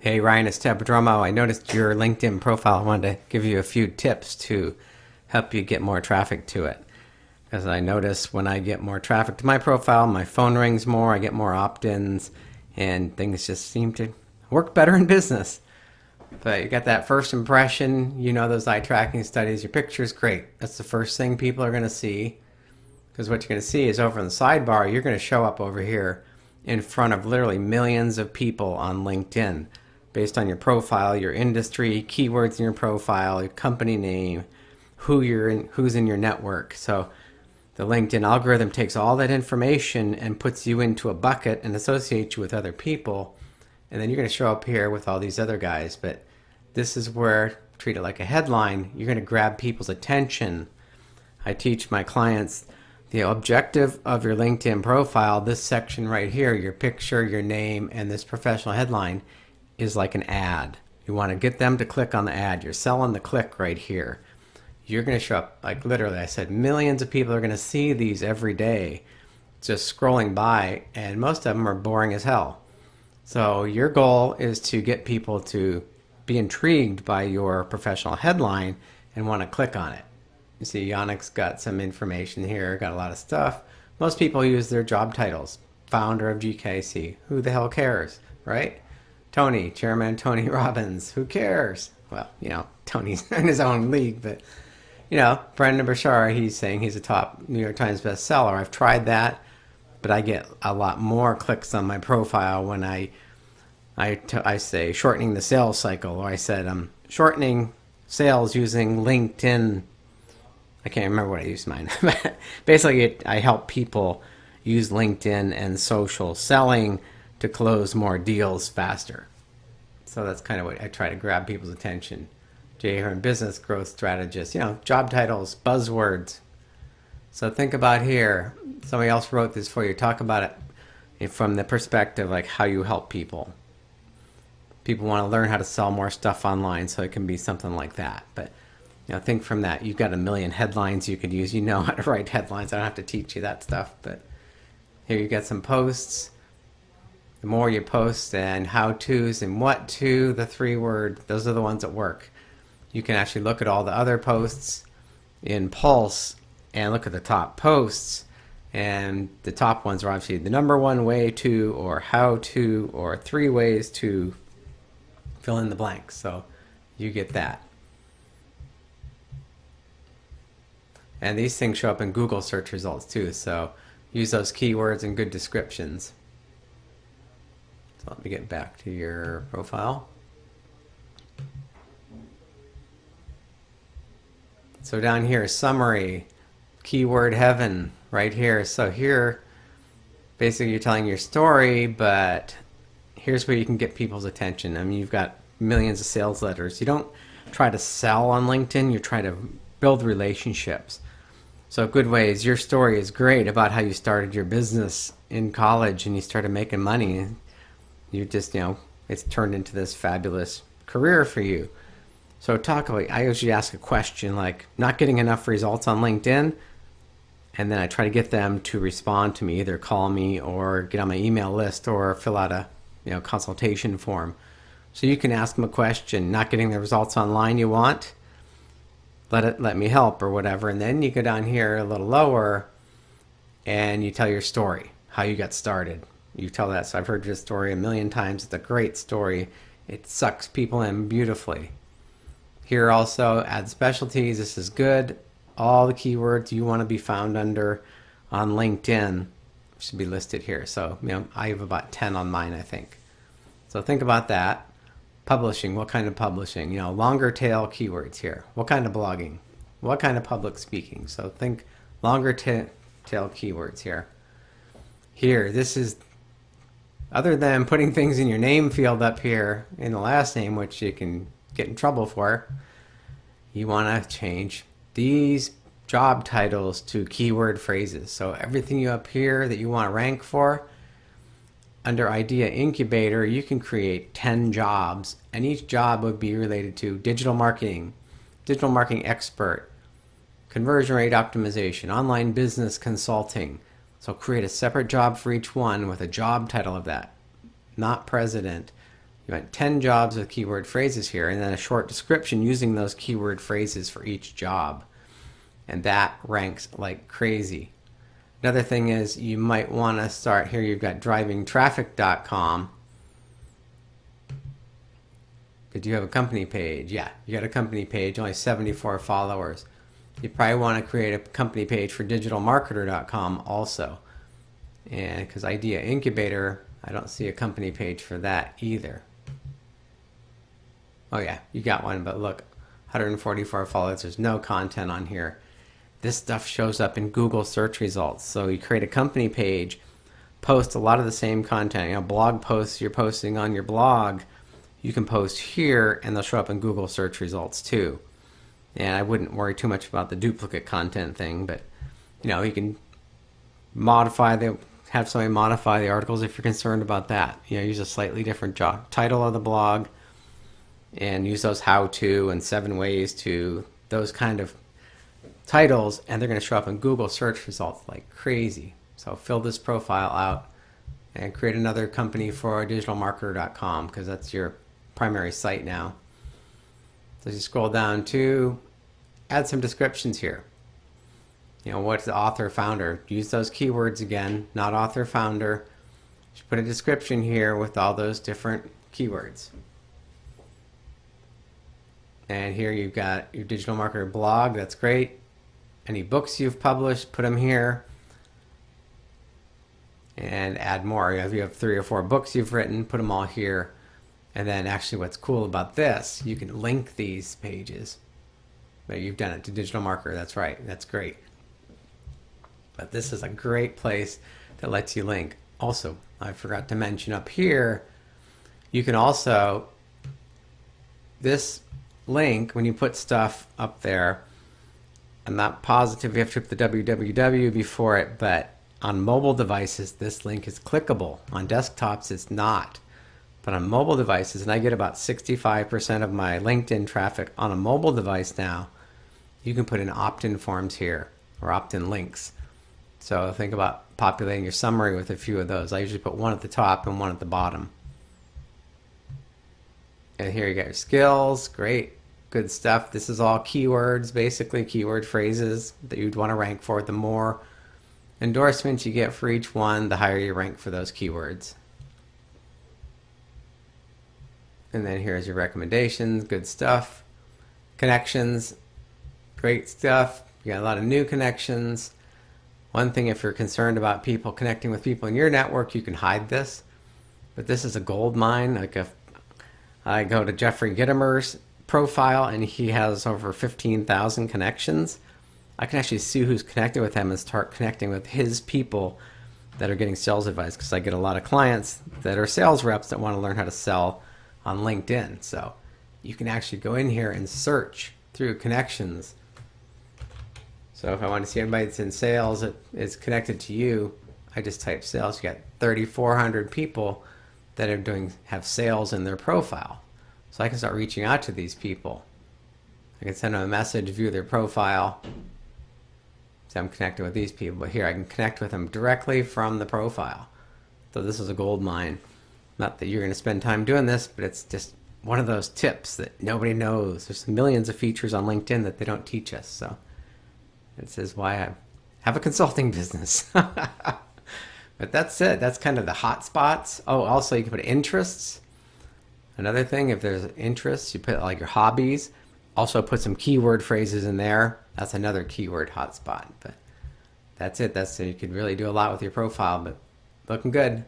Hey Ryan, it's Ted Pedromo. I noticed your LinkedIn profile. I wanted to give you a few tips to help you get more traffic to it. Because I notice when I get more traffic to my profile, my phone rings more, I get more opt-ins, and things just seem to work better in business. But you got that first impression, you know those eye tracking studies, your picture's great. That's the first thing people are going to see. Because what you're going to see is over in the sidebar, you're going to show up over here in front of literally millions of people on LinkedIn based on your profile, your industry, keywords in your profile, your company name, who's in your network. So the LinkedIn algorithm takes all that information and puts you into a bucket and associates you with other people. And then you're going to show up here with all these other guys. But this is where, treat it like a headline, you're going to grab people's attention. I teach my clients the objective of your LinkedIn profile, this section right here, your picture, your name, and this professional headline is like an ad. You want to get them to click on the ad. You're selling the click right here. You're going to show up, like literally, I said, millions of people are going to see these every day just scrolling by, and most of them are boring as hell. So your goal is to get people to be intrigued by your professional headline and want to click on it. You see, Yannick's got some information here, got a lot of stuff. Most people use their job titles. Founder of GKC. Who the hell cares, right? Tony, Chairman Tony Robbins. Who cares? Well, Tony's in his own league, but, Brendan Burchard, he's saying he's a top New York Times bestseller. I've tried that, but I get a lot more clicks on my profile when I say shortening the sales cycle, or I said I'm shortening sales using LinkedIn. I can't remember what I used mine. Basically, I help people use LinkedIn and social selling to close more deals faster. So that's kind of what I try to grab people's attention. Jay Hearn, business growth strategist, job titles, buzzwords. So think about here. Somebody else wrote this for you. Talk about it from the perspective like how you help people. People want to learn how to sell more stuff online, so it can be something like that. But think from that. You've got a million headlines you could use. You know how to write headlines. I don't have to teach you that stuff. But here you get some posts. The more you post and how-tos and what to, the 3-word, those are the ones that work. You can actually look at all the other posts in Pulse and look at the top posts. And the top ones are obviously the number 1 way to, or how to, or 3 ways to fill in the blanks. So you get that. And these things show up in Google search results too. So use those keywords and good descriptions. So let me get back to your profile. So down here, summary, keyword heaven, right here. So here, basically you're telling your story, but here's where you can get people's attention. I mean, you've got millions of sales letters. You don't try to sell on LinkedIn, you try to build relationships. So good ways, your story is great about how you started your business in college and you started making money. You just, it's turned into this fabulous career for you. So talk about, I usually ask a question like, not getting enough results on LinkedIn, and then I try to get them to respond to me, either call me or get on my email list or fill out a consultation form. So you can ask them a question, not getting the results online you want, let me help or whatever, and then you go down here a little lower and you tell your story, how you got started. You tell that. So I've heard this story a million times. It's a great story. It sucks people in beautifully. Here also, add specialties. This is good. All the keywords you want to be found under on LinkedIn should be listed here. So, I have about 10 on mine, I think. So think about that. Publishing, what kind of publishing? Longer tail keywords here. What kind of blogging? What kind of public speaking? So think longer tail keywords here. Here, this is, other than putting things in your name field up here in the last name, which you can get in trouble for, you want to change these job titles to keyword phrases. So everything you up here that you want to rank for, under Idea Incubator, you can create 10 jobs, and each job would be related to digital marketing expert, conversion rate optimization, online business consulting. So create a separate job for each one with a job title of that. Not president, You want 10 jobs with keyword phrases here, and then a short description using those keyword phrases for each job. And that ranks like crazy. Another thing is you might want to start here. You've got drivingtraffic.com. Did you have a company page? Yeah, you got a company page, only 74 followers. You probably want to create a company page for digitalmarketer.com also. And because Idea Incubator, I don't see a company page for that either. Oh yeah, you got one, but look, 144 followers. There's no content on here. This stuff shows up in Google search results. So you create a company page, post a lot of the same content. You know, blog posts you're posting on your blog, you can post here and they'll show up in Google search results too. And I wouldn't worry too much about the duplicate content thing, but you know, you can have somebody modify the articles if you're concerned about that. You know, use a slightly different title of the blog and use those how-to and 7 ways to, those kind of titles, and they're going to show up in Google search results like crazy. So fill this profile out and create another company for digitalmarketer.com because that's your primary site now. So you scroll down to add some descriptions here. You know, what's the author founder? Use those keywords again, not author founder. Just put a description here with all those different keywords. And here you've got your digital marketer blog. That's great. Any books you've published, put them here. And add more. If you have 3 or 4 books you've written, put them all here. And then actually what's cool about this, you can link these pages. But you've done it to digital marketer. That's right. That's great. But this is a great place that lets you link. Also, I forgot to mention up here, you can also, this link, when you put stuff up there, I'm not positive you have to put the www before it, but on mobile devices, this link is clickable. On desktops, it's not. But on mobile devices, and I get about 65% of my LinkedIn traffic on a mobile device now, you can put in opt-in forms here, or opt-in links. So think about populating your summary with a few of those. I usually put one at the top and one at the bottom. And here you got your skills. Great. Good stuff. This is all keywords, basically keyword phrases that you'd want to rank for. The more endorsements you get for each one, the higher you rank for those keywords. And then here's your recommendations. Good stuff. Connections. Great stuff. You got a lot of new connections. One thing, if you're concerned about people connecting with people in your network, you can hide this. But this is a gold mine. Like if I go to Jeffrey Gittimer's profile and he has over 15,000 connections, I can actually see who's connected with him and start connecting with his people that are getting sales advice, because I get a lot of clients that are sales reps that want to learn how to sell on LinkedIn. So you can actually go in here and search through connections. So if I want to see anybody that's in sales that is connected to you, I just type sales. You got 3,400 people that are have sales in their profile. So I can start reaching out to these people. I can send them a message, view their profile. So I'm connected with these people. But here I can connect with them directly from the profile. So this is a gold mine. Not that you're going to spend time doing this, but it's just one of those tips that nobody knows. There's millions of features on LinkedIn that they don't teach us. So this is why I have a consulting business. But that's it. That's kind of the hot spots. Oh, also you can put interests. Another thing, if there's interests, you put like your hobbies. Also put some keyword phrases in there. That's another keyword hotspot. But that's it. You could really do a lot with your profile, but looking good.